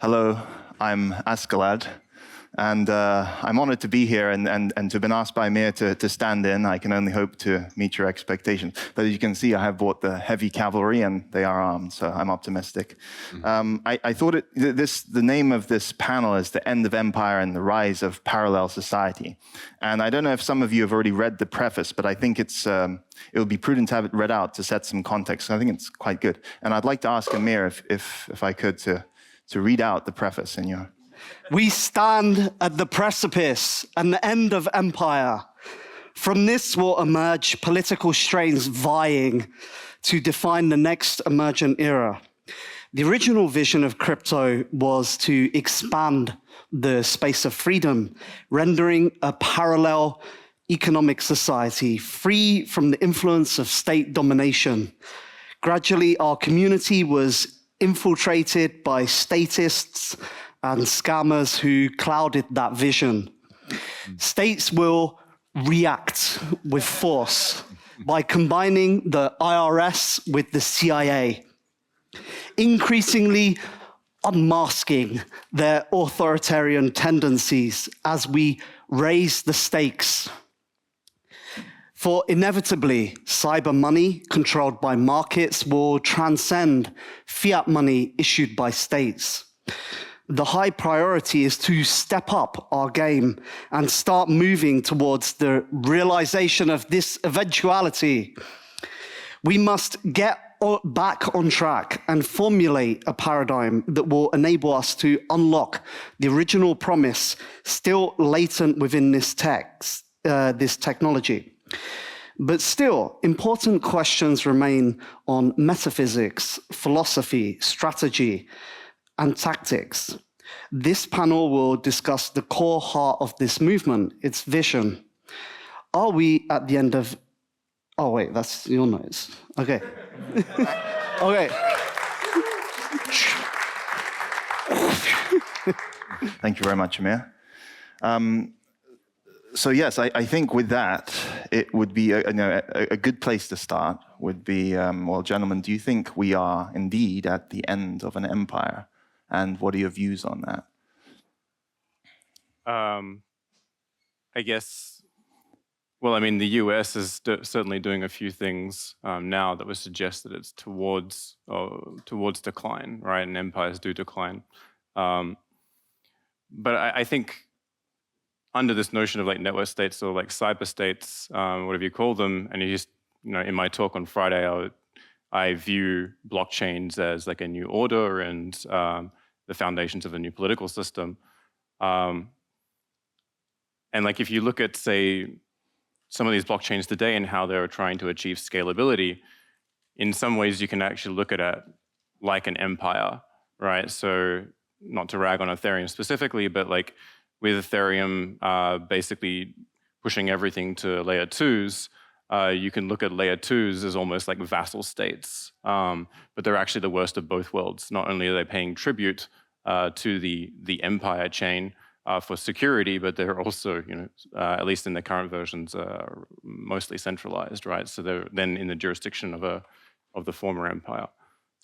Hello, I'm Ascalad, and I'm honored to be here and to have been asked by Mir to stand in. I can only hope to meet your expectations. But as you can see, I have brought the heavy cavalry, and they are armed, so I'm optimistic. I thought the name of this panel is The End of Empire and the Rise of Parallel Society. And I don't know if some of you have already read the preface, but I think it would be prudent to have it read out to set some context. I think it's quite good. And I'd like to ask Amir, if I could, to read out the preface in your... We stand at the precipice and the end of empire. From this will emerge political strains vying to define the next emergent era. The original vision of crypto was to expand the space of freedom, rendering a parallel economic society free from the influence of state domination. Gradually, our community was infiltrated by statists and scammers who clouded that vision. States will react with force by combining the IRS with the CIA, increasingly unmasking their authoritarian tendencies as we raise the stakes. For inevitably, cyber money controlled by markets will transcend fiat money issued by states. The high priority is to step up our game and start moving towards the realization of this eventuality. We must get back on track and formulate a paradigm that will enable us to unlock the original promise still latent within this technology. But still, important questions remain on metaphysics, philosophy, strategy, and tactics. This panel will discuss the core heart of this movement, its vision. Are we at the end of... Oh, wait, that's your notes. Okay. Okay. Thank you very much, Amir. So yes, I think with that, it would be a good place to start would be, well, gentlemen, do you think we are indeed at the end of an empire? And what are your views on that? I guess, well, I mean, the US is certainly doing a few things now that would suggest that it's towards decline, right? And empires do decline. But I think under this notion of like network states or like cyber states, whatever you call them, and you just, in my talk on Friday, I view blockchains as like a new order and the foundations of a new political system. And like if you look at, say, some of these blockchains today and how they're trying to achieve scalability, in some ways you can actually look at it like an empire, right? So not to rag on Ethereum specifically, but like with Ethereum basically pushing everything to layer 2s, you can look at layer 2s as almost like vassal states, but they're actually the worst of both worlds. Not only are they paying tribute to the empire chain for security, but they're also, at least in the current versions, mostly centralized, right? So they're then in the jurisdiction of the former empire.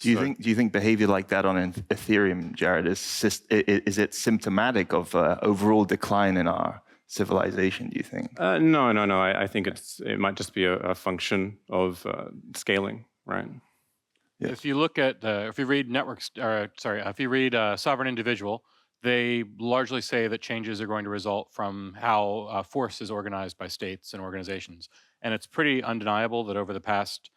Do you think behavior like that on Ethereum, Jared, is it symptomatic of overall decline in our civilization, do you think? No. I think it might just be a function of scaling, right? Yes. If you look at if you read Sovereign Individual, they largely say that changes are going to result from how force is organized by states and organizations, and it's pretty undeniable that over the past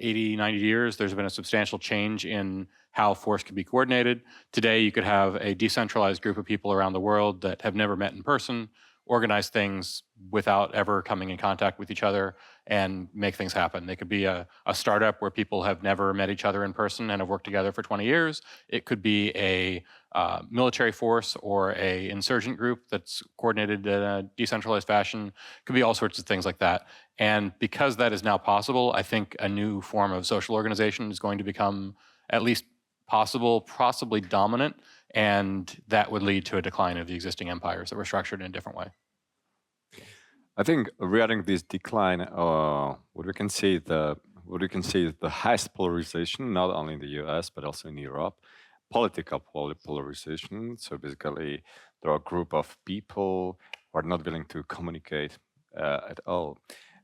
80, 90 years, there's been a substantial change in how force can be coordinated. Today, you could have a decentralized group of people around the world that have never met in person, organize things without ever coming in contact with each other, and make things happen. They could be a startup where people have never met each other in person and have worked together for 20 years. It could be a military force or a insurgent group that's coordinated in a decentralized fashion. It could be all sorts of things like that. And because that is now possible, I think a new form of social organization is going to become at least possible, possibly dominant, and that would lead to a decline of the existing empires that were structured in a different way. I think regarding this decline, what we can see is the highest polarization, not only in the US but also in Europe, political polarization. So basically, there are a group of people who are not willing to communicate at all,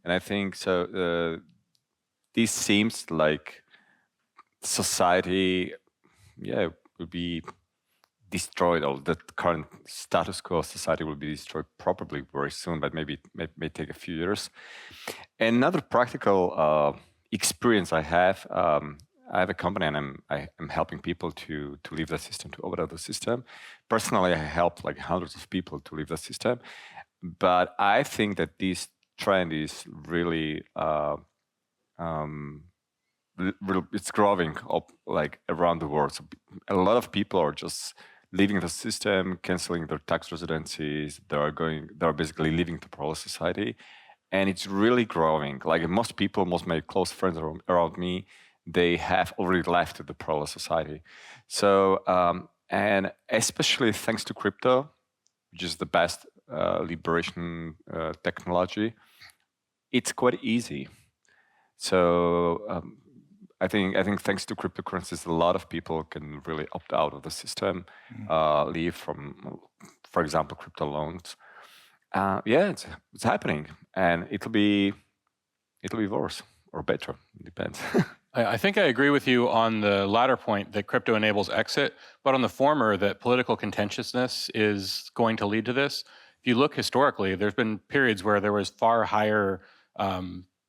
and I think so. This seems like society, will be destroyed, or the current status quo of society will be destroyed probably very soon, but maybe it may take a few years. Another practical experience I have a company, and I'm helping people to leave the system, to overthrow the system. Personally, I helped like hundreds of people to leave the system, but I think that this trend is really it's growing up like around the world. So a lot of people are just leaving the system, canceling their tax residencies. They are basically leaving the parallel society, and it's really growing. Like most people, most of my close friends around me, they have already left the parallel society. So and especially thanks to crypto, which is the best liberation technology, it's quite easy. So I think thanks to cryptocurrencies, a lot of people can really opt out of the system, leave from, for example, crypto loans. It's happening, and it'll be worse or better. It depends. I think I agree with you on the latter point that crypto enables exit, but on the former that political contentiousness is going to lead to this. If you look historically, there's been periods where there was far higher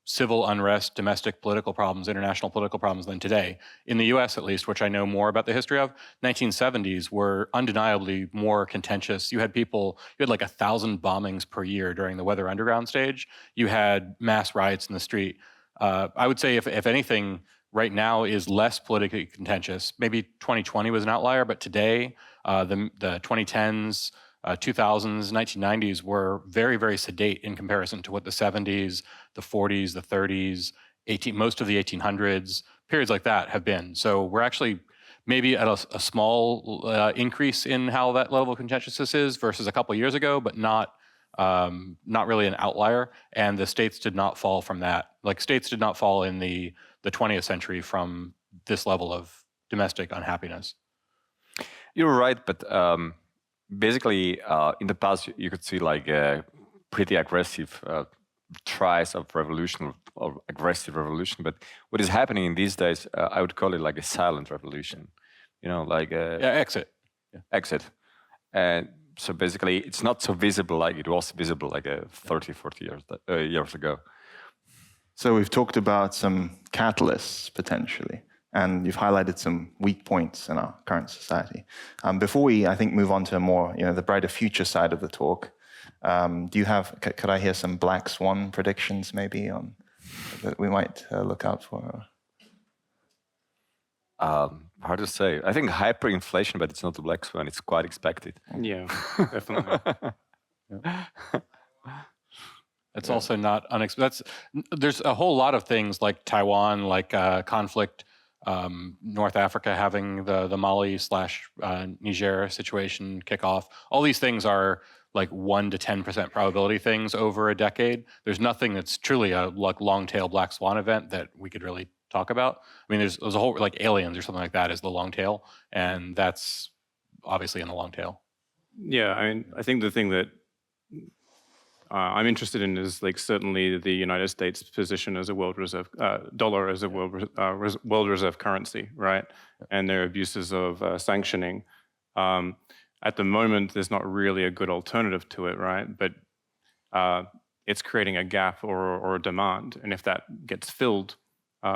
civil unrest, domestic political problems, international political problems than today. In the US, at least, which I know more about the history of, 1970s were undeniably more contentious. You had like 1,000 bombings per year during the Weather Underground stage. You had mass riots in the street. I would say if anything, right now is less politically contentious. Maybe 2020 was an outlier, but today, the 2010s, 2000s, 1990s were very, very sedate in comparison to what the 70s, the 40s, the 30s, most of the 1800s, periods like that have been. So we're actually maybe at a small increase in how that level of contentiousness is versus a couple of years ago, but not really an outlier. And the states did not fall from that. Like states did not fall in the 20th century from this level of domestic unhappiness. You're right, but basically, in the past, you could see like pretty aggressive tries of revolution or aggressive revolution. But what is happening in these days, I would call it like a silent revolution. Like exit. Yeah. Exit. And so basically, it's not so visible like it was visible like 30, 40 years ago. So we've talked about some catalysts potentially, and you've highlighted some weak points in our current society. Before we, I think, move on to a more, the brighter future side of the talk, could I hear some black swan predictions maybe on that we might look out for? Hard to say. I think hyperinflation, but it's not the black swan. It's quite expected. Yeah, definitely. It's also not unexpected. There's a whole lot of things like Taiwan, like conflict, North Africa having the Mali/Niger situation kick off. All these things are like 1 to 10% probability things over a decade. There's nothing that's truly a long tail black swan event that we could really talk about. I mean, there's a whole like aliens or something like that is the long tail, and that's obviously in the long tail. Yeah, I mean, I think the thing that I'm interested in is like certainly the United States' position as a world reserve dollar as a world reserve currency, right? And their abuses of sanctioning. At the moment, there's not really a good alternative to it, right? But it's creating a gap or a demand, and if that gets filled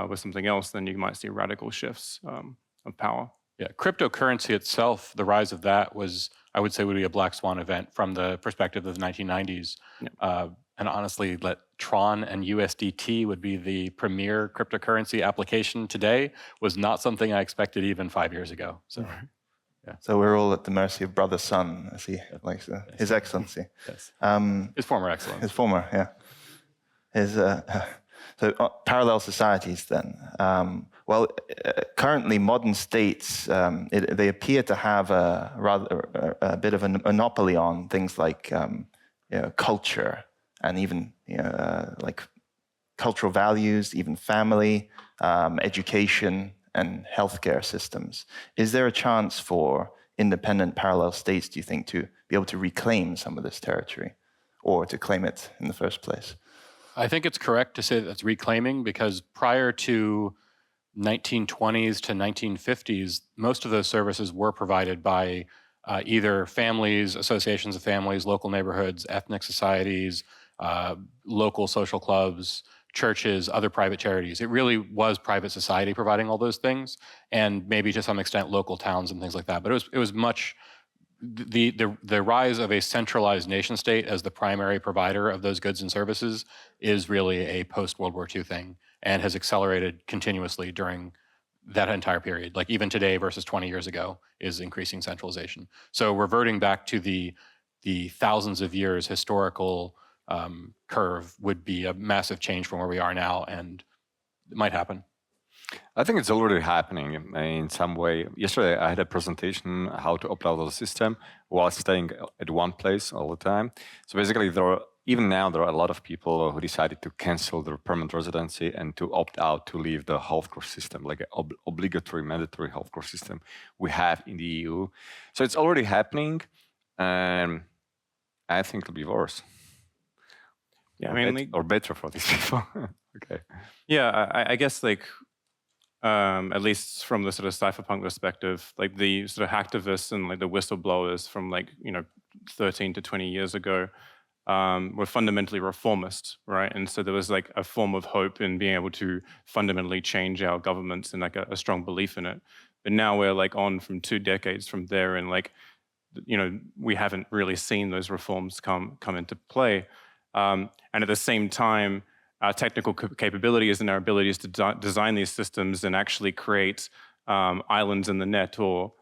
with something else, then you might see radical shifts of power. Yeah, cryptocurrency itself, the rise of that was, I would say, would be a black swan event from the perspective of the 1990s. Yeah. And honestly, Tron and USDT would be the premier cryptocurrency application today was not something I expected even 5 years ago. So, yeah. So we're all at the mercy of Brother Sun, as he likes His Excellency. Yes. His former Excellency. His former, yeah. So parallel societies then. Currently modern states, they appear to have a bit of a monopoly on things like culture and even like cultural values, even family, education, and healthcare systems. Is there a chance for independent parallel states, do you think, to be able to reclaim some of this territory, or to claim it in the first place? I think it's correct to say that it's reclaiming, because prior to 1920s to 1950s, most of those services were provided by either families, associations of families, local neighborhoods, ethnic societies, local social clubs, churches, other private charities. It really was private society providing all those things, and maybe to some extent local towns and things like that. But it was much, the rise of a centralized nation state as the primary provider of those goods and services is really a post-World War II thing, and has accelerated continuously during that entire period. Like even today versus 20 years ago is increasing centralization. So reverting back to the thousands of years historical curve would be a massive change from where we are now, and it might happen. I think it's already happening in some way. Yesterday, I had a presentation how to upload the system while staying at one place all the time. So basically, even now, there are a lot of people who decided to cancel their permanent residency and to opt out to leave the healthcare system, like an obligatory, mandatory healthcare system we have in the EU. So it's already happening, and I think it'll be worse. Yeah, I mean, or better for these people. Okay. Yeah, I guess like, at least from the sort of cypherpunk perspective, like the sort of hacktivists and like the whistleblowers from like, 13 to 20 years ago were fundamentally reformist, right? And so there was like a form of hope in being able to fundamentally change our governments and like a strong belief in it. But now we're like on from 2 decades from there, and like, we haven't really seen those reforms come into play. And at the same time, our technical capabilities and our abilities to design these systems and actually create islands in the net, or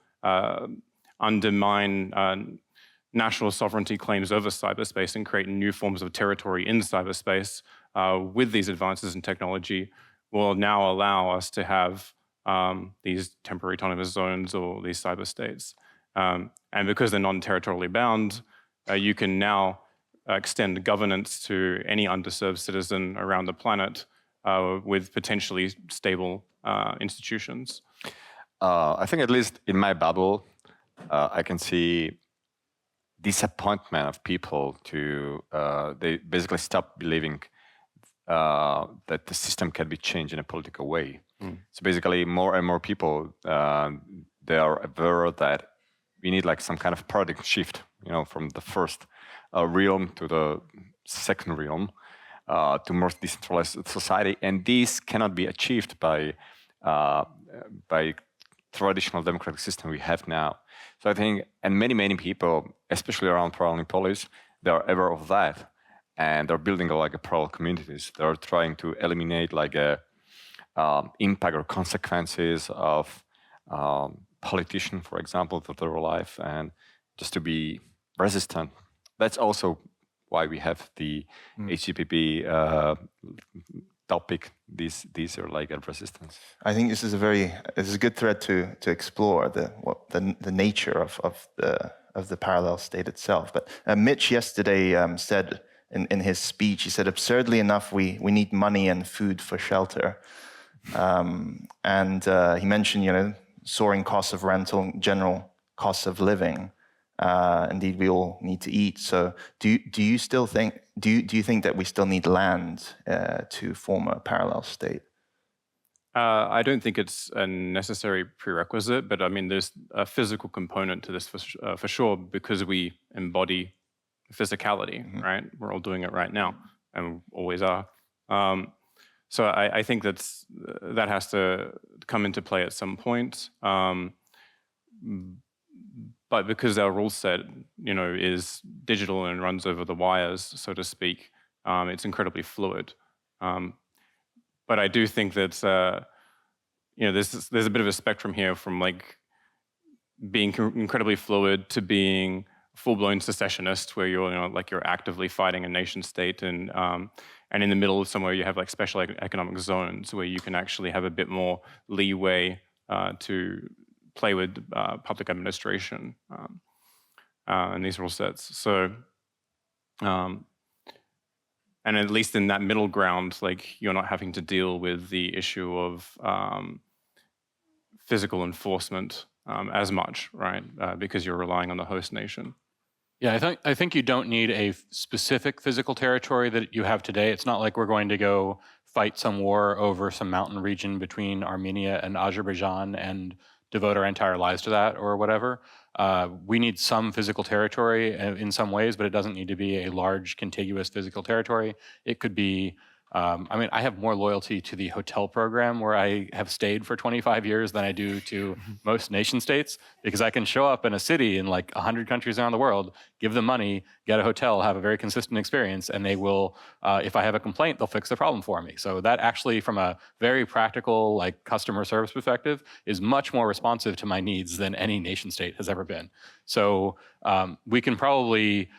undermine national sovereignty claims over cyberspace and create new forms of territory in cyberspace with these advances in technology, will now allow us to have these temporary autonomous zones, or these cyber states. And because they're non-territorially bound, you can now extend governance to any underserved citizen around the planet with potentially stable institutions. I think, at least in my bubble, I can see disappointment of people to they basically stop believing that the system can be changed in a political way. So basically, more and more people they are aware that we need like some kind of paradigm shift, from the first realm to the second realm, to more decentralized society, and this cannot be achieved by traditional democratic system we have now. So I think, and many people, especially around parallel police, they are aware of that, and they're building like a parallel communities. They're trying to eliminate like impact or consequences of politician, for example, to their life, and just to be resistant. That's also why we have the HCPP topic. These are like a resistance. I think this is a good thread to explore the nature of the parallel state itself. But Mitch yesterday said in his speech, he said, absurdly enough, we need money and food for shelter, and he mentioned soaring costs of rental, general costs of living. Indeed, we all need to eat. So, do you still think? Do you think that we still need land to form a parallel state? I don't think it's a necessary prerequisite, but I mean, there's a physical component to this for sure, because we embody physicality, right? We're all doing it right now, and always are. So I think that has to come into play at some point. But because our rule set, is digital and runs over the wires, so to speak, it's incredibly fluid. But I do think that there's a bit of a spectrum here from like being incredibly fluid to being full-blown secessionist, where you're actively fighting a nation state, and in the middle of somewhere you have like special economic zones where you can actually have a bit more leeway to play with public administration and these rule sets. So and at least in that middle ground, like you're not having to deal with the issue of physical enforcement as much, right? Because you're relying on the host nation. Yeah, I think you don't need a specific physical territory that you have today. It's not like we're going to go fight some war over some mountain region between Armenia and Azerbaijan and devote our entire lives to that or whatever. We need some physical territory in some ways, but it doesn't need to be a large contiguous physical territory. It could be, I mean, I have more loyalty to the hotel program where I have stayed for 25 years than I do to most nation states, because I can show up in a city in like 100 countries around the world, give them money, get a hotel, have a very consistent experience, and they will, if I have a complaint, they'll fix the problem for me. So that actually, from a very practical, like customer service perspective, is much more responsive to my needs than any nation state has ever been. So we can probably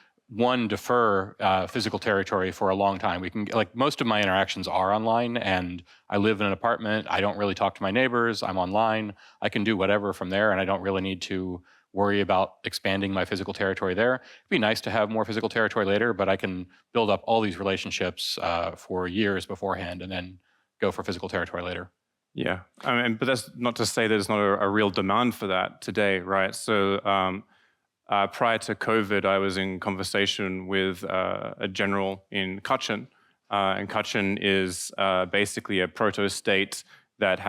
defer physical territory for a long time. We can, like, most of my interactions are online, and I live in an apartment. I don't really talk to my neighbors. I'm online. I can do whatever from there, and I don't really need to worry about expanding my physical territory there. It'd be nice to have more physical territory later, but I can build up all these relationships for years beforehand and then go for physical territory later. Yeah, I mean, but that's not to say there's not a real demand for that today, right? So prior to COVID, I was in conversation with a general in Kachin, and Kachin is basically a proto-state that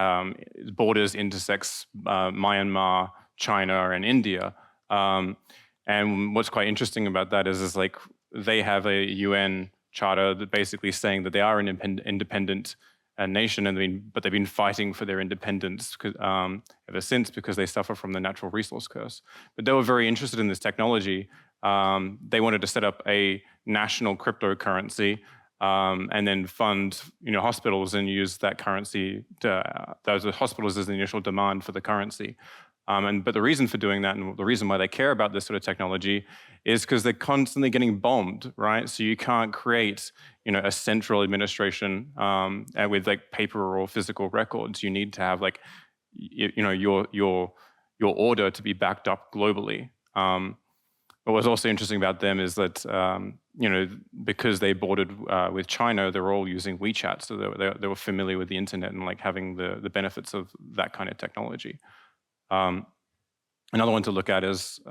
borders intersects Myanmar, China, and India. And what's quite interesting about that is like they have a UN charter that basically saying that they are an independent nation, but they've been fighting for their independence ever since, because they suffer from the natural resource curse. But they were very interested in this technology. They wanted to set up a national cryptocurrency and then fund, hospitals and use that currency. Those hospitals as the initial demand for the currency. But the reason for doing that, and the reason why they care about this sort of technology, is because they're constantly getting bombed, right? So you can't create, a central administration with like paper or physical records. You need to have like, your order to be backed up globally. But what's also interesting about them is that, because they bordered with China, they were all using WeChat, so they were familiar with the internet and like having the benefits of that kind of technology. Another one to look at is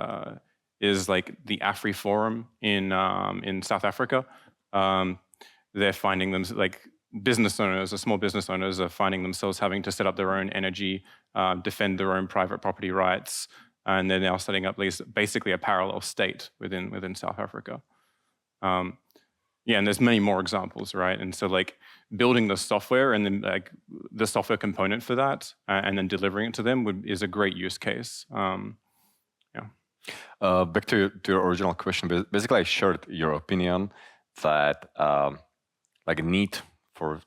like the Afri Forum in South Africa. They're finding them like small business owners are finding themselves having to set up their own energy, defend their own private property rights, and they're now setting up basically a parallel state within South Africa. Yeah, and there's many more examples, right? And so like building the software and then like the software component for that and then delivering it to them is a great use case. Yeah. Back to your original question, basically I shared your opinion that like a need for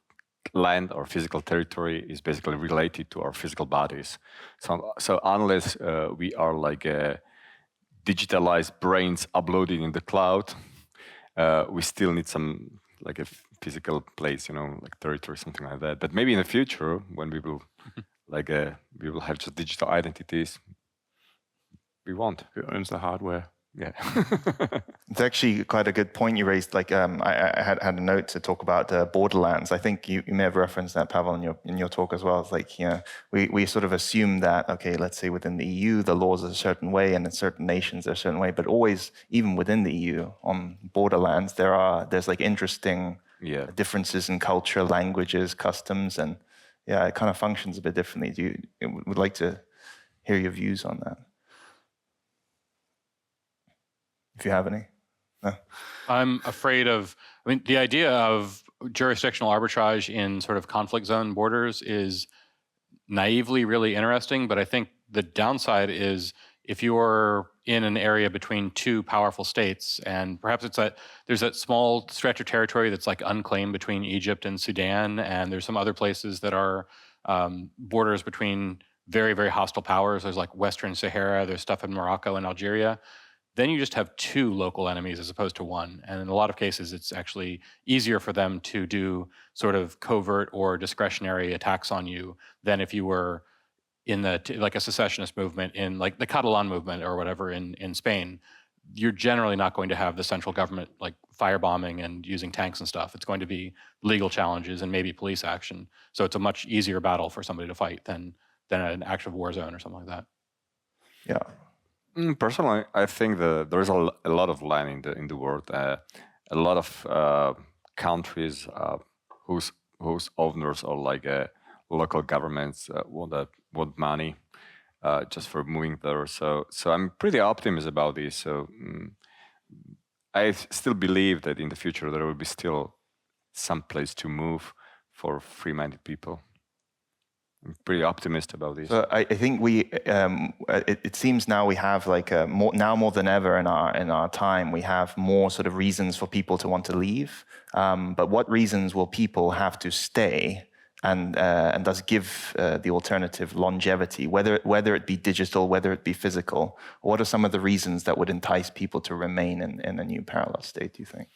land or physical territory is basically related to our physical bodies. So unless we are like digitalized brains uploaded in the cloud, we still need some like a physical place, like territory, something like that. But maybe in the future, when we will like we will have just digital identities, we won't. Who owns the hardware? Yeah. It's actually quite a good point you raised. Like I had a note to talk about borderlands. I think you may have referenced that, Pavel, in your talk as well. It's like, we sort of assume that, okay, let's say within the EU, the laws are a certain way, and in certain nations they're a certain way. But always, even within the EU, on borderlands, there's like interesting differences in culture, languages, customs, and it kind of functions a bit differently. Would like to hear your views on that, if you have any. No. I'm afraid of, the idea of jurisdictional arbitrage in sort of conflict zone borders is naively really interesting, but I think the downside is if you're in an area between two powerful states, and perhaps there's that small stretch of territory that's like unclaimed between Egypt and Sudan, and there's some other places that are borders between very, very hostile powers. There's like Western Sahara, there's stuff in Morocco and Algeria. Then you just have two local enemies as opposed to one. And in a lot of cases, it's actually easier for them to do sort of covert or discretionary attacks on you than if you were in like a secessionist movement in like the Catalan movement or whatever in Spain. you're generally not going to have the central government like firebombing and using tanks and stuff. It's going to be legal challenges and maybe police action. So it's a much easier battle for somebody to fight than an active war zone or something like that. Yeah. Personally, I think there is a lot of land in the world. A lot of countries whose owners are like local governments want money just for moving there. So I'm pretty optimistic about this. So I still believe that in the future there will be still some place to move for free-minded people. I'm pretty optimistic about this. So I think it seems now we have like more than ever in our time, we have more sort of reasons for people to want to leave. But what reasons will people have to stay and thus give the alternative longevity, whether it be digital, whether it be physical? What are some of the reasons that would entice people to remain in a new parallel state, do you think?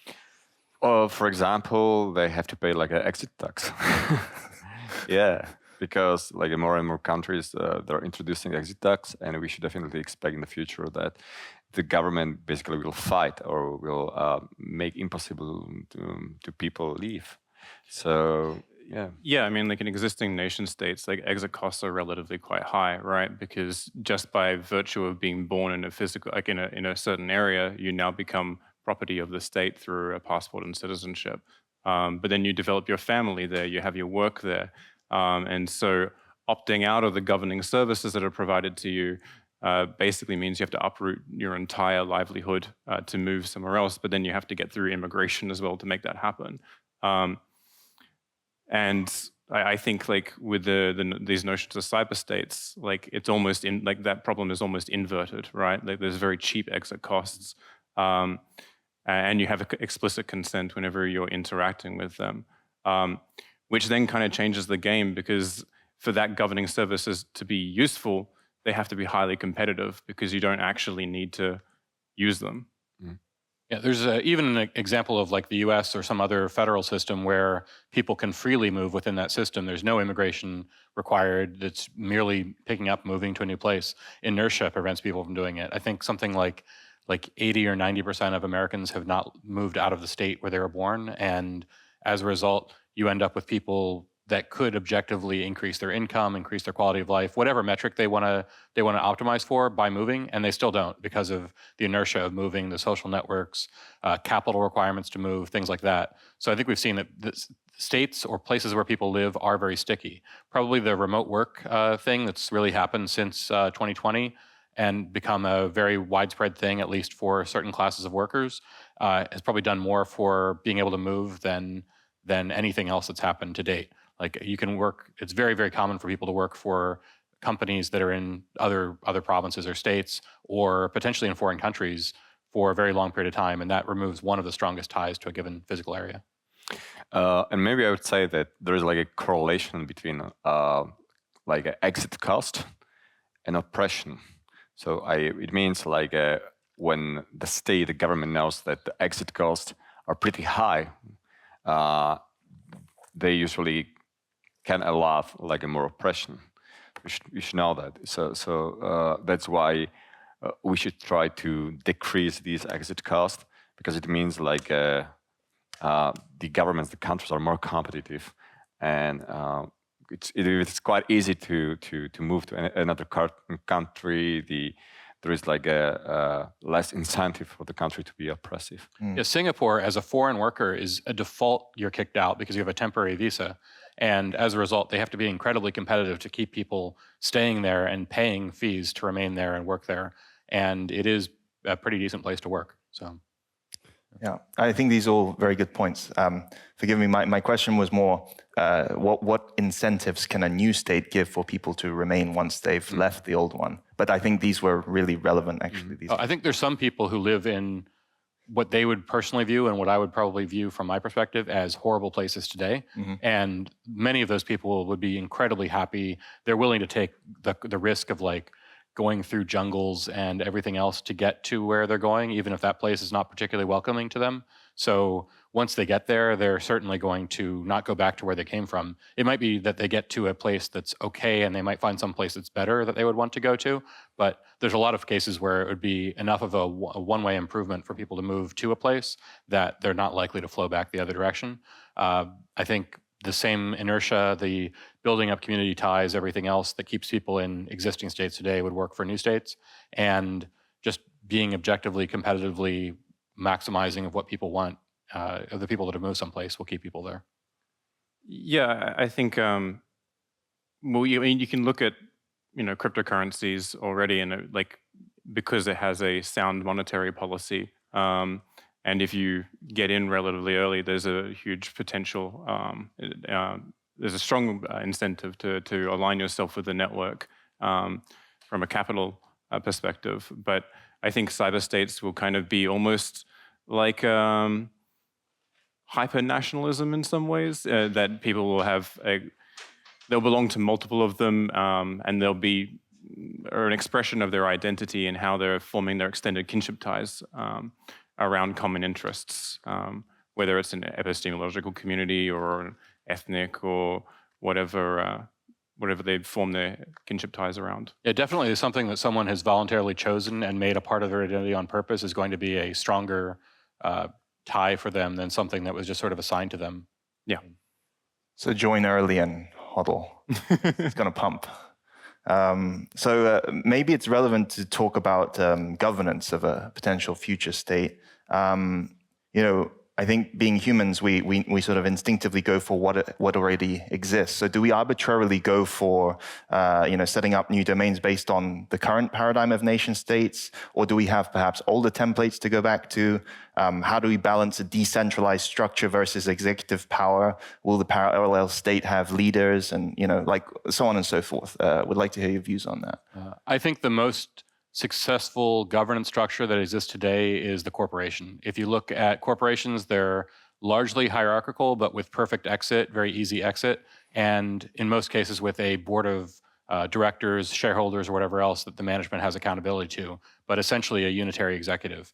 For example, they have to pay like an exit tax. Yeah. Because like more and more countries, they're introducing exit tax, and we should definitely expect in the future that the government basically will fight or will make impossible to people leave. So yeah. Yeah, I mean, like in existing nation states, like exit costs are relatively quite high, right? Because just by virtue of being born in a physical, like in a certain area, you now become property of the state through a passport and citizenship. But then you develop your family there, you have your work there. And so opting out of the governing services that are provided to you basically means you have to uproot your entire livelihood to move somewhere else, but then you have to get through immigration as well to make that happen. And I think like with these notions of cyber states, like it's almost like that problem is almost inverted, right? Like there's very cheap exit costs, and you have explicit consent whenever you're interacting with them. Which then kind of changes the game, because for that governing services to be useful, they have to be highly competitive because you don't actually need to use them. Yeah, there's even an example of like the US or some other federal system where people can freely move within that system. There's no immigration required. It's merely picking up, moving to a new place. Inertia prevents people from doing it. I think something like 80 or 90% of Americans have not moved out of the state where they were born. And as a result, you end up with people that could objectively increase their income, increase their quality of life, whatever metric they want to optimize for by moving, and they still don't because of the inertia of moving, the social networks, capital requirements to move, things like that. So I think we've seen that states or places where people live are very sticky. Probably the remote work thing that's really happened since 2020 and become a very widespread thing, at least for certain classes of workers, has probably done more for being able to move than anything else that's happened to date. Like you can work, it's very, very common for people to work for companies that are in other provinces or states or potentially in foreign countries for a very long period of time. And that removes one of the strongest ties to a given physical area. And maybe I would say that there is like a correlation between like an exit cost and oppression. So it means like when the government knows that the exit costs are pretty high, they usually can allow like a more oppression. You should know that. So that's why we should try to decrease these exit costs, because it means like the governments, the countries are more competitive, and it's quite easy to move to another country. There is like a less incentive for the country to be oppressive. Yeah, Singapore, as a foreign worker, is a default. You're kicked out because you have a temporary visa. And as a result, they have to be incredibly competitive to keep people staying there and paying fees to remain there and work there. And it is a pretty decent place to work. So, yeah, I think these are all very good points. Forgive me, my question was more, what incentives can a new state give for people to remain once they've left the old one? But I think these were really relevant, actually. I think there's some people who live in what they would personally view and what I would probably view from my perspective as horrible places today. And many of those people would be incredibly happy. They're willing to take the risk of like going through jungles and everything else to get to where they're going, even if that place is not particularly welcoming to them. So once they get there, they're certainly going to not go back to where they came from. It might be that they get to a place that's okay, and they might find some place that's better that they would want to go to. But there's a lot of cases where it would be enough of a one-way improvement for people to move to a place that they're not likely to flow back the other direction. I think the same inertia, the building up community ties, everything else that keeps people in existing states today would work for new states. And just being objectively, competitively maximizing of what people want, of the people that have moved someplace, will keep people there. Yeah, I think, well, you can look at, cryptocurrencies already, and because it has a sound monetary policy, and if you get in relatively early, there's a huge potential, there's a strong incentive to align yourself with the network from a capital perspective. But I think cyber states will kind of be almost like hyper-nationalism in some ways, that people will have they'll belong to multiple of them, and they'll be an expression of their identity and how they're forming their extended kinship ties around common interests, whether it's an epistemological community or an ethnic or whatever they form their kinship ties around. Yeah, definitely something that someone has voluntarily chosen and made a part of their identity on purpose is going to be a stronger tie for them than something that was just sort of assigned to them. Yeah. So join early and hodl. It's going to pump. So maybe it's relevant to talk about governance of a potential future state. I think being humans, we sort of instinctively go for what already exists. So do we arbitrarily go for setting up new domains based on the current paradigm of nation states, or do we have perhaps older templates to go back to? How do we balance a decentralized structure versus executive power? Will the parallel state have leaders, and so on and so forth? Would like to hear your views on that. I think the most successful governance structure that exists today is the corporation. If you look at corporations, they're largely hierarchical, but with perfect exit, very easy exit, and in most cases with a board of directors, shareholders, or whatever else that the management has accountability to, but essentially a unitary executive.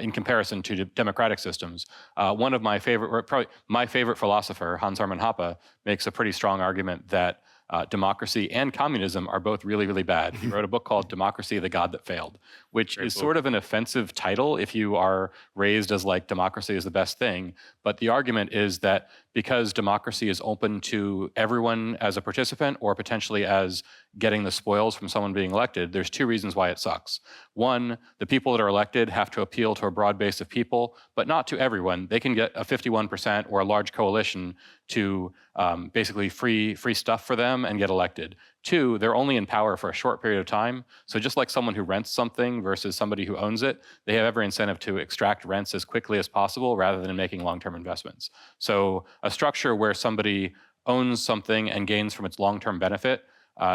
In comparison to democratic systems. One of my favorite, or probably my favorite philosopher, Hans Hermann Hoppe, makes a pretty strong argument that democracy and communism are both really, really bad. He wrote a book called Democracy, the God That Failed, which is sort of an offensive title if you are raised as like democracy is the best thing. But the argument is that because democracy is open to everyone as a participant or potentially as getting the spoils from someone being elected, there's two reasons why it sucks. One, the people that are elected have to appeal to a broad base of people, but not to everyone. They can get a 51% or a large coalition to basically free stuff for them and get elected. Two, they're only in power for a short period of time. So just like someone who rents something versus somebody who owns it, they have every incentive to extract rents as quickly as possible rather than making long-term investments. So a structure where somebody owns something and gains from its long-term benefit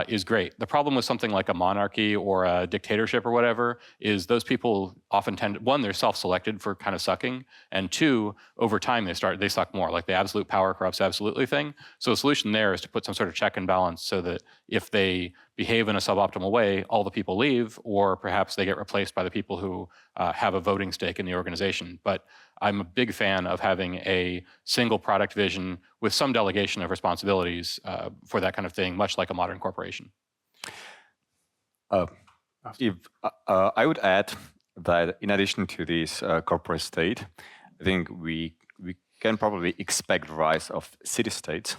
is great. The problem with something like a monarchy or a dictatorship or whatever is those people often tend, one, they're self-selected for kind of sucking, and two, over time they suck more, like the absolute power corrupts absolutely thing. So the solution there is to put some sort of check and balance so that if they behave in a suboptimal way, all the people leave, or perhaps they get replaced by the people who have a voting stake in the organization. But I'm a big fan of having a single product vision with some delegation of responsibilities for that kind of thing, much like a modern corporation. I would add that in addition to this corporate state, I think we can probably expect the rise of city-states.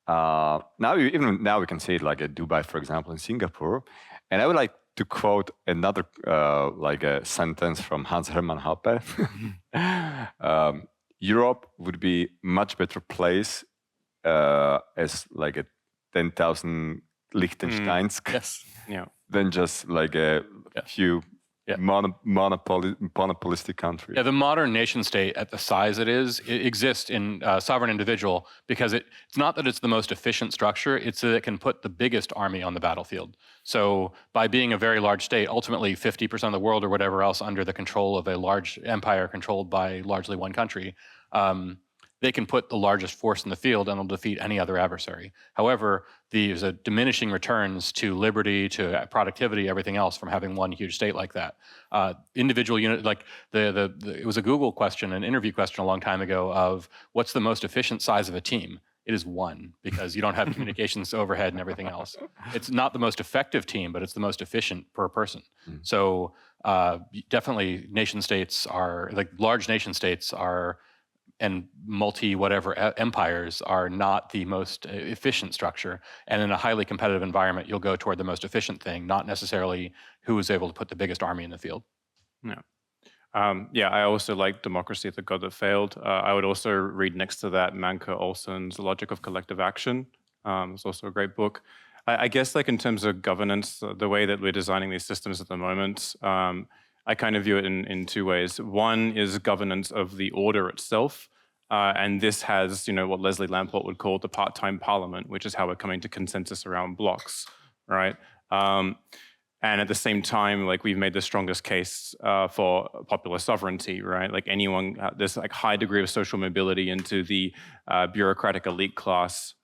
Even now we can see it like at Dubai, for example, in Singapore. And I would like to quote another a sentence from Hans Hermann Hoppe. Europe would be much better place as like a 10,000 Liechtensteinsk than just like a few monopolistic countries. Yeah, the modern nation state at the size it exists in sovereign individual because it's not that it's the most efficient structure, it's that it can put the biggest army on the battlefield. So by being a very large state, ultimately 50% of the world or whatever else under the control of a large empire controlled by largely one country, they can put the largest force in the field and they'll defeat any other adversary. However, there's a diminishing returns to liberty, to productivity, everything else from having one huge state like that. Individual unit, like it was a Google question, an interview question a long time ago of what's the most efficient size of a team? It is one, because you don't have communications overhead and everything else. It's not the most effective team, but it's the most efficient per person. So definitely nation states are, like large nation states are, and multi-whatever empires are not the most efficient structure. And in a highly competitive environment, you'll go toward the most efficient thing, not necessarily who is able to put the biggest army in the field. Yeah, I also like Democracy, the God That Failed. I would also read next to that Manke Olson's The Logic of Collective Action. It's also a great book. I guess like in terms of governance, the way that we're designing these systems at the moment, I kind of view it in two ways. One is governance of the order itself. And this has, what Leslie Lamport would call the part-time parliament, which is how we're coming to consensus around blocks, right? And at the same time, like we've made the strongest case for popular sovereignty, right? Like anyone, there's like high degree of social mobility into the bureaucratic elite class,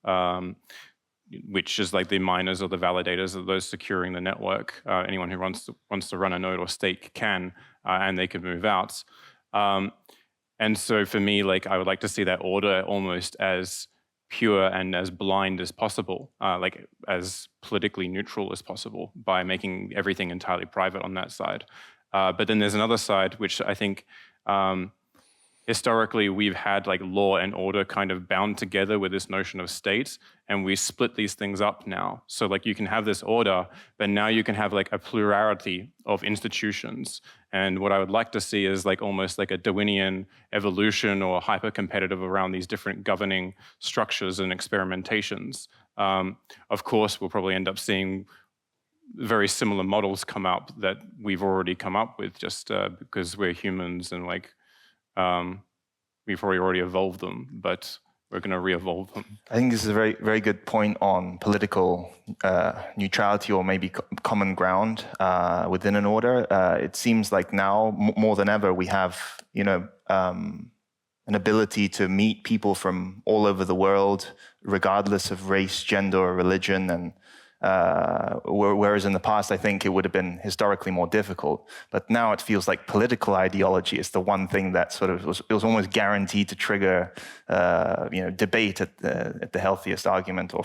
which is like the miners or the validators of those securing the network. Anyone who wants to run a node or stake can, and they can move out. And so for me, like I would like to see that order almost as pure and as blind as possible, like as politically neutral as possible, by making everything entirely private on that side. But then there's another side, which I think historically we've had like law and order kind of bound together with this notion of state, and we split these things up now. So like you can have this order, but now you can have like a plurality of institutions. And what I would like to see is like almost like a Darwinian evolution or hyper-competitive around these different governing structures and experimentations. Of course, we'll probably end up seeing very similar models come up that we've already come up with just because we're humans and like we've already evolved them, but we're going to re-evolve them. I think this is a very, very good point on political neutrality or maybe common ground within an order. It seems like now more than ever we have, an ability to meet people from all over the world, regardless of race, gender, or religion, and whereas in the past, I think it would have been historically more difficult. But now it feels like political ideology is the one thing that sort of was almost guaranteed to trigger, debate at the healthiest argument, or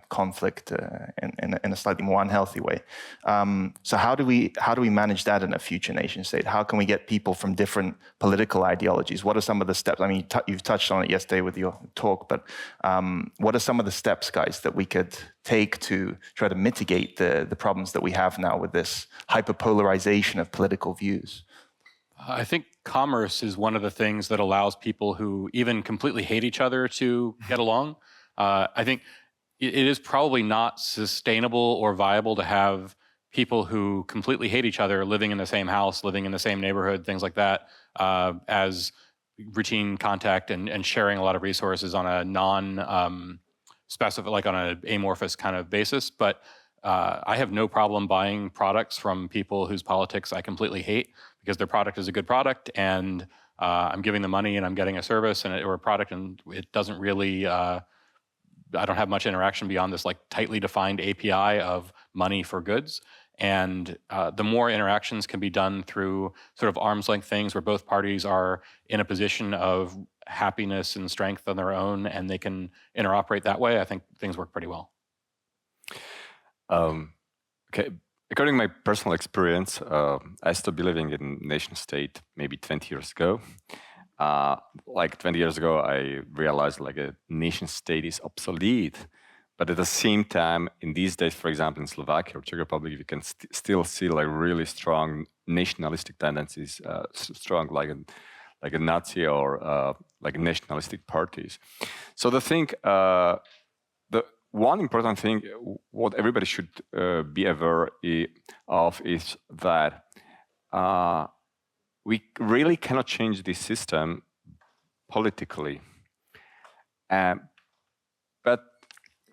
conflict in a slightly more unhealthy way. So how do we manage that in a future nation state? How can we get people from different political ideologies? What are some of the steps? I mean, you've touched on it yesterday with your talk, but what are some of the steps, guys, that we could take to try to mitigate the problems that we have now with this hyperpolarization of political views? I think commerce is one of the things that allows people who even completely hate each other to get along. I think it is probably not sustainable or viable to have people who completely hate each other living in the same house, living in the same neighborhood, things like that, as routine contact and sharing a lot of resources on a specific, like on an amorphous kind of basis. But I have no problem buying products from people whose politics I completely hate, because their product is a good product, and I'm giving them money and I'm getting a service or a product, and it doesn't really, I don't have much interaction beyond this like tightly defined API of money for goods. And the more interactions can be done through sort of arm's length things where both parties are in a position of happiness and strength on their own, and they can interoperate that way, I think things work pretty well. Okay. According to my personal experience, I stopped believing in nation state maybe 20 years ago. Like 20 years ago, I realized like a nation state is obsolete. But at the same time, in these days, for example, in Slovakia or Czech Republic, you can still see like really strong nationalistic tendencies, strong like a Nazi or like nationalistic parties. So the thing, the one important thing, what everybody should be aware of is that we really cannot change this system politically. But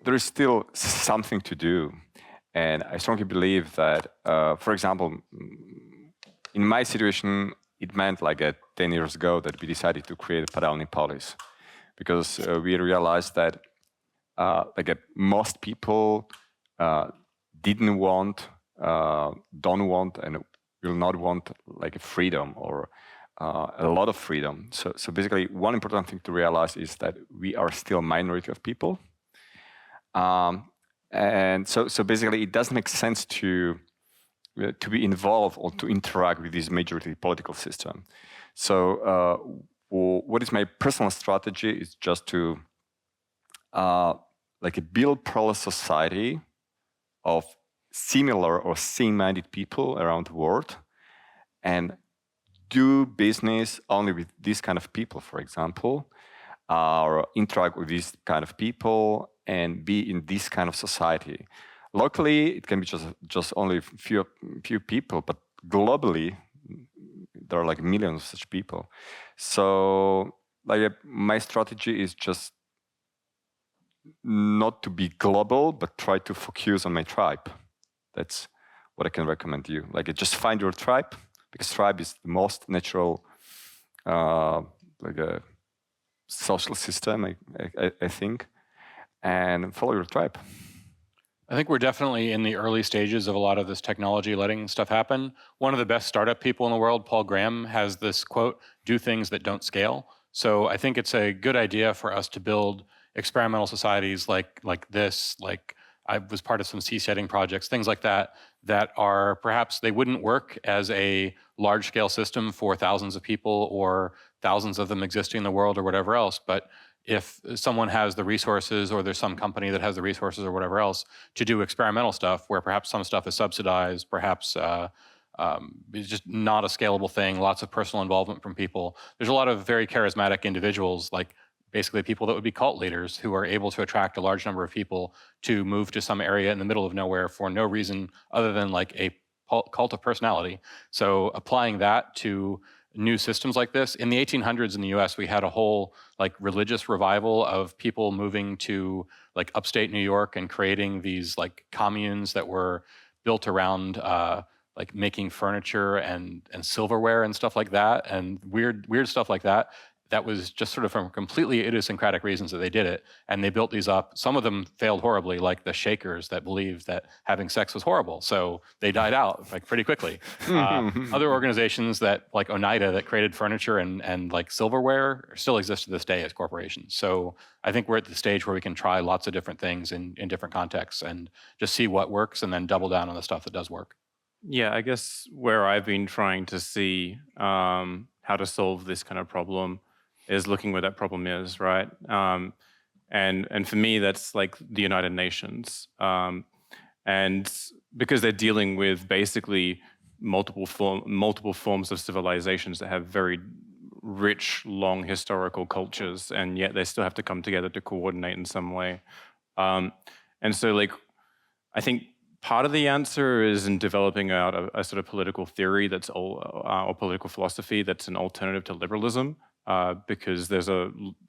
there is still something to do. And I strongly believe that, for example, in my situation, it meant like 10 years ago that we decided to create a parallel police. because we realized that most people didn't want, don't want, and will not want like a freedom or a lot of freedom. So basically, one important thing to realize is that we are still a minority of people. And so basically, it doesn't make sense to be involved or to interact with this majority political system. So what is my personal strategy is just to build parallel society of similar or same-minded people around the world and do business only with this kind of people, for example, or interact with these kind of people and be in this kind of society. Locally, it can be just only few people, but globally, there are like millions of such people. So my strategy is just not to be global, but try to focus on my tribe. That's what I can recommend you. Just find your tribe, because tribe is the most natural a social system, I think, and follow your tribe. I think we're definitely in the early stages of a lot of this technology letting stuff happen. One of the best startup people in the world, Paul Graham, has this quote, "Do things that don't scale." So I think it's a good idea for us to build experimental societies like this, like I was part of some seasetting projects, things like that, that are perhaps they wouldn't work as a large-scale system for thousands of people or thousands of them existing in the world or whatever else. But if someone has the resources or there's some company that has the resources or whatever else to do experimental stuff where perhaps some stuff is subsidized, perhaps it's just not a scalable thing, lots of personal involvement from people. There's a lot of very charismatic individuals, like basically people that would be cult leaders who are able to attract a large number of people to move to some area in the middle of nowhere for no reason other than like a cult of personality. So applying that to new systems like this. In the 1800s in the US, we had a whole like religious revival of people moving to like upstate New York and creating these like communes that were built around like making furniture and silverware and stuff like that, and weird stuff like that. That was just sort of from completely idiosyncratic reasons that they did it. And they built these up. Some of them failed horribly, like the Shakers that believed that having sex was horrible. So they died out like pretty quickly. Other organizations that like Oneida that created furniture and like silverware still exist to this day as corporations. So I think we're at the stage where we can try lots of different things in different contexts and just see what works and then double down on the stuff that does work. Yeah, I guess where I've been trying to see how to solve this kind of problem is looking where that problem is, right? And for me, that's like the United Nations. And because they're dealing with basically multiple forms of civilizations that have very rich, long historical cultures, and yet they still have to come together to coordinate in some way. And so like, I think part of the answer is in developing out a sort of political theory that's or political philosophy that's an alternative to liberalism. Because there's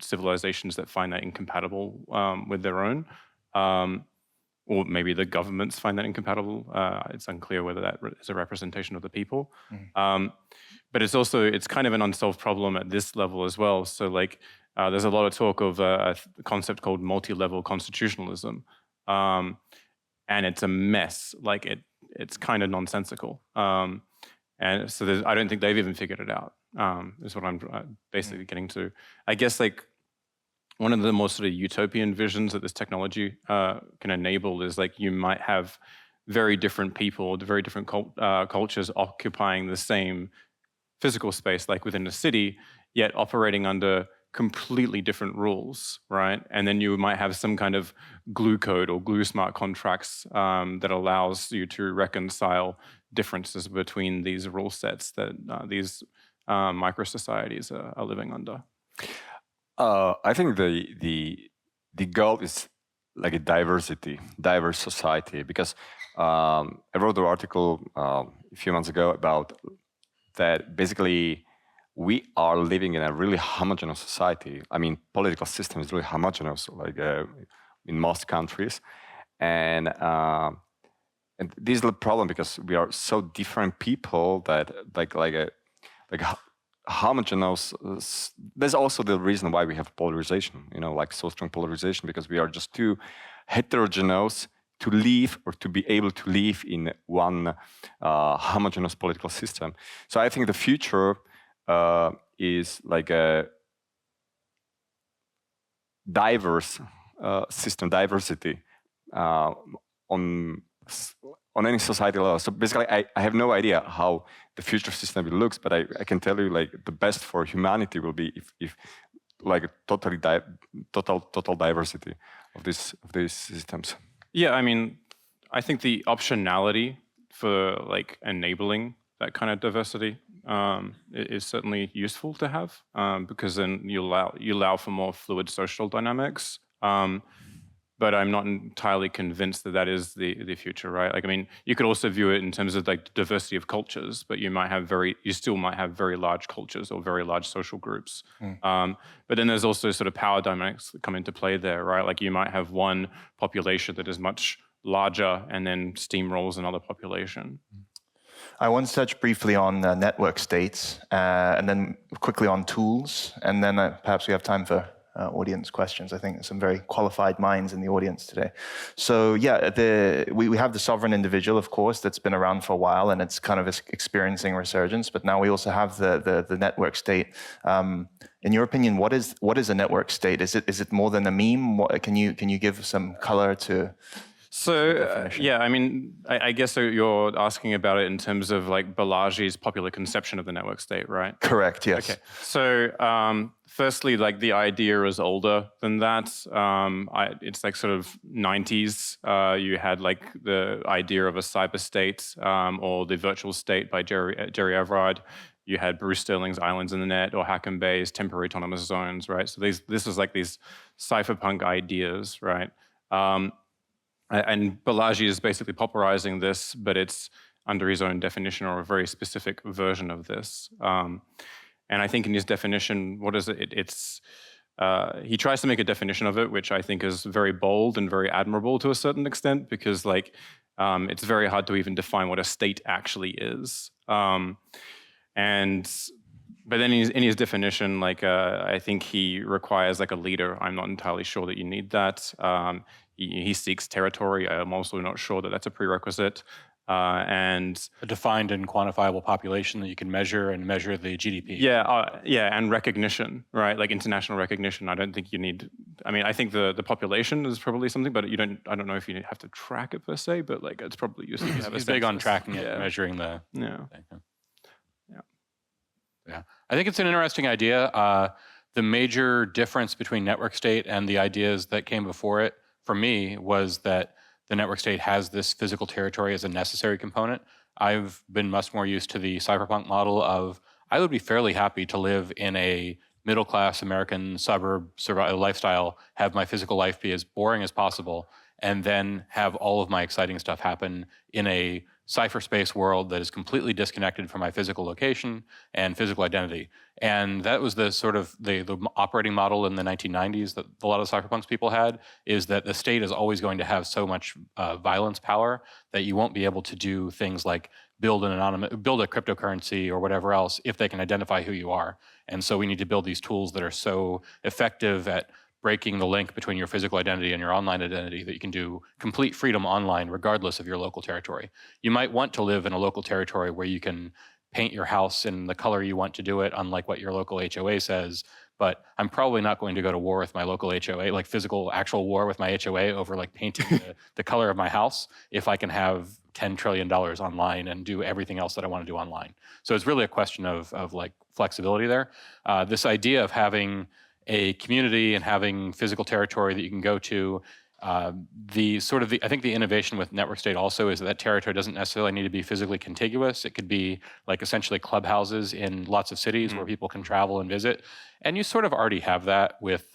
civilizations that find that incompatible with their own, or maybe the governments find that incompatible. It's unclear whether that is a representation of the people. But it's kind of an unsolved problem at this level as well. So like there's a lot of talk of a concept called multi-level constitutionalism, and it's a mess. Like it's kind of nonsensical. And so I don't think they've even figured it out, is what I'm basically getting to. I guess like one of the more sort of utopian visions that this technology can enable is like you might have very different people, very different cultures occupying the same physical space, like within a city, yet operating under completely different rules, right? And then you might have some kind of glue code or glue smart contracts that allows you to reconcile differences between these rule sets that these micro societies are living under. I think the goal is like a diverse society, because I wrote an article a few months ago about that. Basically, we are living in a really homogeneous society. I mean, political system is really homogeneous, like in most countries, and this is the problem because we are so different people that homogeneous. There's also the reason why we have polarization, like so strong polarization, because we are just too heterogeneous to live or to be able to live in one homogeneous political system. So I think the future is like a diverse system, diversity on any society level. So basically, I have no idea how the future system will look, but I can tell you, like, the best for humanity will be if like a total diversity of these systems. Yeah, I mean, I think the optionality for like enabling that kind of diversity is certainly useful to have, because then you allow for more fluid social dynamics. But I'm not entirely convinced that is the future, right? Like, I mean, you could also view it in terms of like the diversity of cultures, but you still might have very large cultures or very large social groups. But then there's also sort of power dynamics that come into play there, right? Like you might have one population that is much larger and then steamrolls another population. I want to touch briefly on network states, and then quickly on tools, and then perhaps we have time for audience questions. I think there's some very qualified minds in the audience today. So yeah, we have the sovereign individual, of course, that's been around for a while, and it's kind of experiencing resurgence. But now we also have the network state. In your opinion, what is a network state? Is it more than a meme? Can you give some color to? So yeah, I mean, I guess you're asking about it in terms of like Balaji's popular conception of the network state, right? Correct. Yes. Okay. So firstly, like the idea is older than that. It's like sort of 90s. You had like the idea of a cyber state or the virtual state by Jerry Everard. You had Bruce Sterling's Islands in the Net or Hackam Bay's temporary autonomous zones, right? So this is like these cypherpunk ideas, right? And Balaji is basically popularizing this, but it's under his own definition or a very specific version of this. And I think in his definition, what is it? He tries to make a definition of it, which I think is very bold and very admirable to a certain extent, because like it's very hard to even define what a state actually is. But then in his definition, like I think he requires like a leader. I'm not entirely sure that you need that. He seeks territory. I'm also not sure that that's a prerequisite. And a defined and quantifiable population that you can measure and measure the GDP. Yeah, and recognition, right? Like international recognition. I don't think you need. I mean, I think the population is probably something, but I don't know if you have to track it per se. But like, it's probably useful to have. He's big on tracking it, measuring the. Yeah. I think it's an interesting idea. The major difference between network state and the ideas that came before it, for me, was that the network state has this physical territory as a necessary component. I've been much more used to the cyberpunk model of I would be fairly happy to live in a middle-class American suburb lifestyle, have my physical life be as boring as possible, and then have all of my exciting stuff happen in a cypherspace world that is completely disconnected from my physical location and physical identity. And that was the sort of the operating model in the 1990s that a lot of cypherpunks people had, is that the state is always going to have so much violence power that you won't be able to do things like build a cryptocurrency or whatever else if they can identify who you are. And so we need to build these tools that are so effective at breaking the link between your physical identity and your online identity that you can do complete freedom online regardless of your local territory. You might want to live in a local territory where you can paint your house in the color you want to do it, unlike what your local HOA says, but I'm probably not going to go to war with my local HOA, like actual war with my HOA over like painting the color of my house, if I can have $10 trillion online and do everything else that I want to do online. So it's really a question of like flexibility there. This idea of having a community and having physical territory that you can go to. I think the innovation with network state also is that territory doesn't necessarily need to be physically contiguous. It could be like essentially clubhouses in lots of cities where people can travel and visit. And you sort of already have that with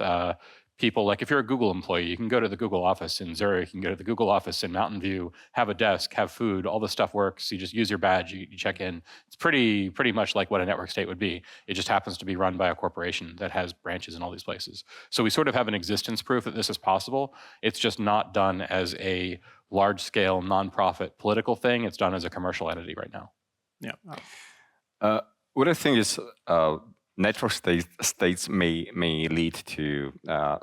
people. Like if you're a Google employee, you can go to the Google office in Zurich, you can go to the Google office in Mountain View, have a desk, have food, all this stuff works. You just use your badge, you check in. It's pretty much like what a network state would be. It just happens to be run by a corporation that has branches in all these places. So we sort of have an existence proof that this is possible. It's just not done as a large-scale, nonprofit political thing. It's done as a commercial entity right now. Yeah. What I think is network states may lead to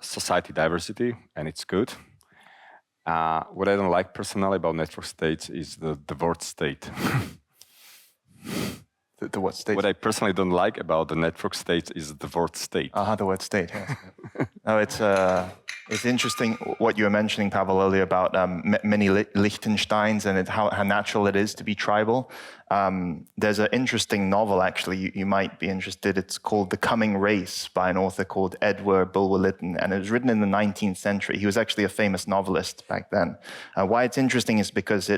society diversity, and it's good. What I don't like personally about network states is the word state. The what state? What I personally don't like about the network states is the word state. The word state, yes. No, it's interesting what you were mentioning, Pavel, earlier about many Liechtensteins and how natural it is to be tribal. There's an interesting novel, actually, you might be interested. It's called The Coming Race by an author called Edward Bulwer-Lytton, and it was written in the 19th century. He was actually a famous novelist back then. Why it's interesting is because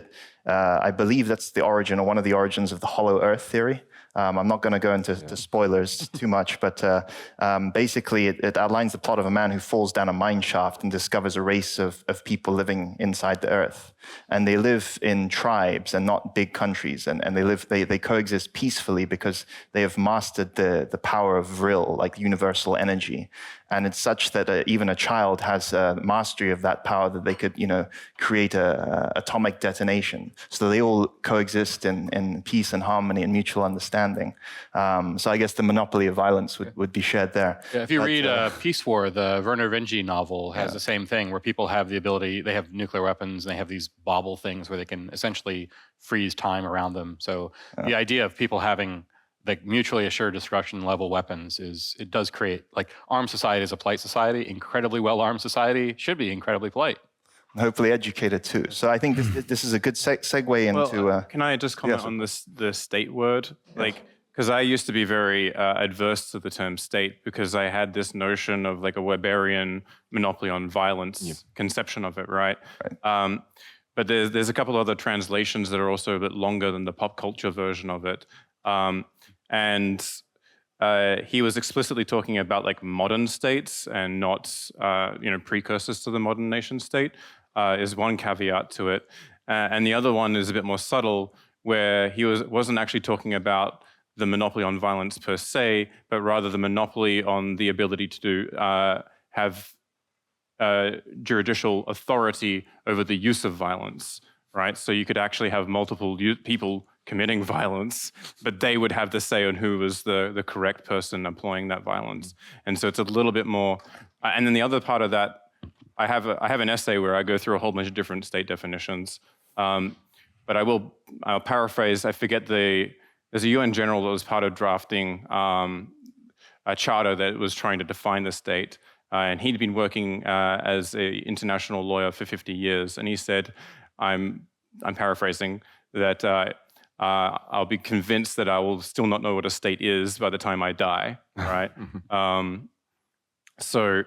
I believe that's the origin, or one of the origins of the hollow earth theory. I'm not going to go into spoilers too much, but basically it outlines the plot of a man who falls down a mine shaft and discovers a race of people living inside the earth. And they live in tribes and not big countries, and they coexist peacefully because they have mastered the power of vril, like universal energy. And it's such that even a child has mastery of that power that they could, create a atomic detonation. So they all coexist in peace and harmony and mutual understanding. So I guess the monopoly of violence would be shared there. Yeah, if you read Peace War, the Werner Vinge novel has the same thing, where people have the ability, they have nuclear weapons, and they have these bobble things where they can essentially freeze time around them. So the idea of people having like mutually assured destruction level weapons it does create, like, armed society is a polite society. Incredibly well armed society should be incredibly polite. And hopefully educated too. So I think this is a good segue into. Well, can I just comment on the state word? Yes. Like, because I used to be very adverse to the term state, because I had this notion of like a Weberian monopoly on violence conception of it, right? But there's a couple other translations that are also a bit longer than the pop culture version of it. And he was explicitly talking about like modern states and not precursors to the modern nation state, is one caveat to it. And the other one is a bit more subtle, where he wasn't actually talking about the monopoly on violence per se, but rather the monopoly on the ability to have judicial authority over the use of violence, right? So you could actually have multiple people committing violence, but they would have the say on who was the correct person employing that violence. And so it's a little bit more. And then the other part of that, I have an essay where I go through a whole bunch of different state definitions. But I'll paraphrase. I forget there's a UN general that was part of drafting a charter that was trying to define the state. And he'd been working as an international lawyer for 50 years. And he said, I'm paraphrasing, that I'll be convinced that I will still not know what a state is by the time I die, right? So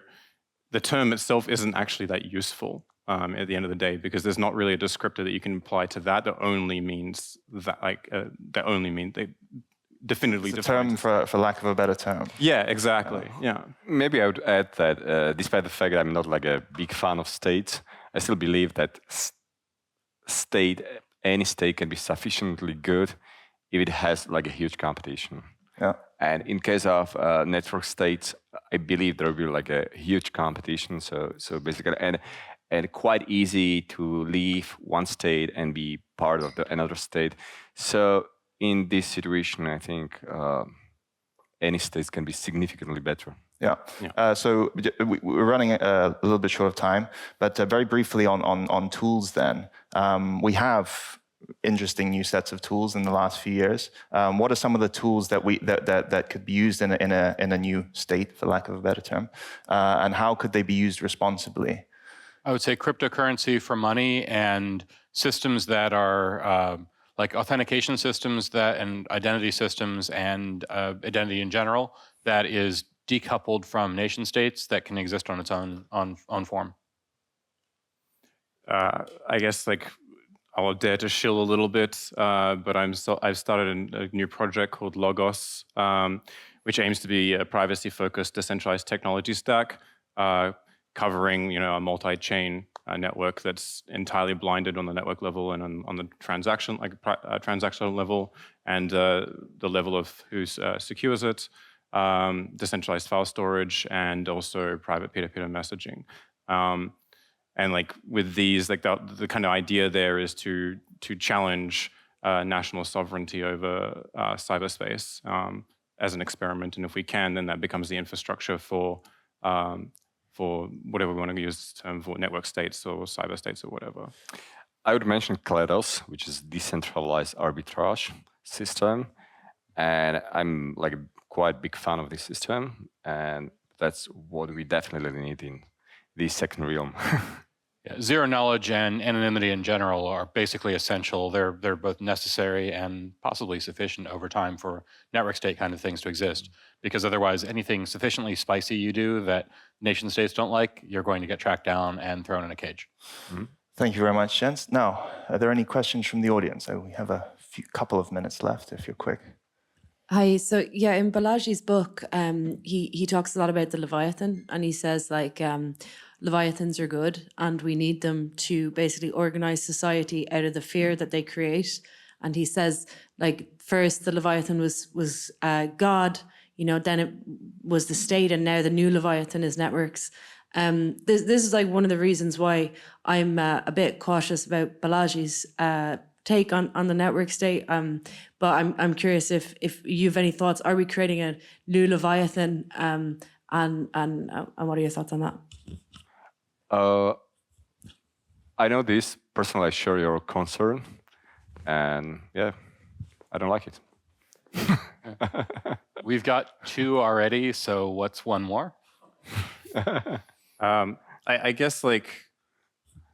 the term itself isn't actually that useful at the end of the day, because there's not really a descriptor that you can apply to that only means that, they definitively define. It's a term for lack of a better term. Yeah, exactly. Yeah. Maybe I would add that despite the fact that I'm not like a big fan of states, I still believe that any state can be sufficiently good if it has like a huge competition. Yeah. And in case of network states, I believe there will be like a huge competition. So basically, and quite easy to leave one state and be part of another state. So in this situation, I think any states can be significantly better. Yeah. So we're running a little bit short of time, but very briefly on tools then. We have interesting new sets of tools in the last few years. What are some of the tools that could be used in a new state, for lack of a better term, and how could they be used responsibly? I would say cryptocurrency for money and systems that are like authentication systems and identity systems and identity in general that is decoupled from nation states that can exist on its own form. I guess I'll dare to shill a little bit, but I've started a new project called Logos, which aims to be a privacy-focused decentralized technology stack, covering a multi-chain network that's entirely blinded on the network level and on the transactional level, and the level of who secures it, decentralized file storage, and also private peer-to-peer messaging. And with these, the kind of idea there is to challenge national sovereignty over cyberspace as an experiment. And if we can, then that becomes the infrastructure for whatever we want to use the term for, network states or cyber states or whatever. I would mention Kledos, which is decentralized arbitrage system. And I'm like a quite big fan of this system. And that's what we definitely need in the second realm. Yeah, zero knowledge and anonymity in general are basically essential. They're both necessary and possibly sufficient over time for network state kind of things to exist. Because otherwise, anything sufficiently spicy you do that nation states don't like, you're going to get tracked down and thrown in a cage. Mm-hmm. Thank you very much, gents. Now, are there any questions from the audience? We have a couple of minutes left, if you're quick. Hi. So yeah, in Balaji's book, he talks a lot about the Leviathan, and he says like Leviathans are good, and we need them to basically organize society out of the fear that they create. And he says like first the Leviathan was God, you know, then it was the state, and now the new Leviathan is networks. This is like one of the reasons why I'm a bit cautious about Balaji's take on the network state. But I'm curious if you have any thoughts. Are we creating a new Leviathan? And what are your thoughts on that? I know this. Personally, I share your concern. And yeah, I don't like it. We've got 2 already, so what's one more? I guess like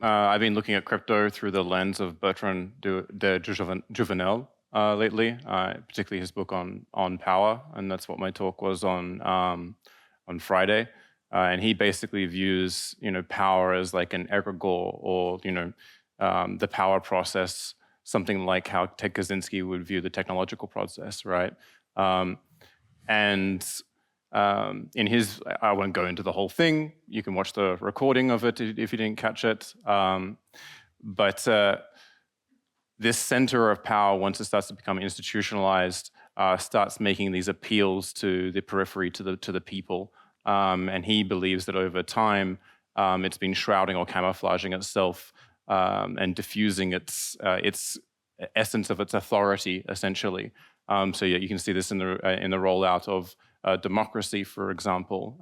I've been looking at crypto through the lens of Bertrand de Jouvenel lately, particularly his book on power, and that's what my talk was on Friday. And he basically views power as like an egregore, or the power process, something like how Ted Kaczynski would view the technological process, right? In his, I won't go into the whole thing. You can watch the recording of it if you didn't catch it. But this center of power, once it starts to become institutionalized, starts making these appeals to the periphery, to the people. And he believes that over time, it's been shrouding or camouflaging itself and diffusing its essence of its authority, essentially. So yeah, you can see this in the rollout of democracy, for example.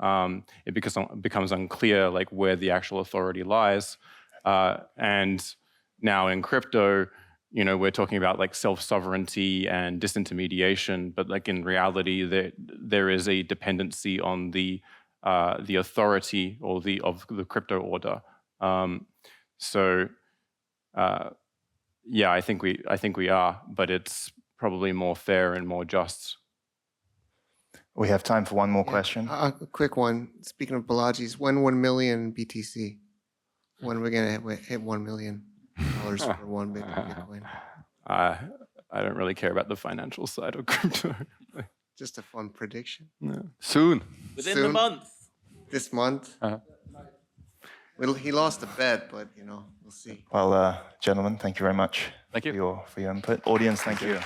It becomes unclear like where the actual authority lies. And now in crypto, we're talking about like self-sovereignty and disintermediation, but like in reality, there is a dependency on the authority or of the crypto order. Yeah, I think we are, but it's probably more fair and more just. We have time for one more question. A quick one. Speaking of Balaji's, when 1 million BTC? When are we going to hit $1 million for one Bitcoin? I don't really care about the financial side of crypto. Just a fun prediction. No. Soon. Within the month. This month. Well, he lost a bet, but we'll see. Well, gentlemen, thank you very much. Thank you. For your input. Audience, thank you.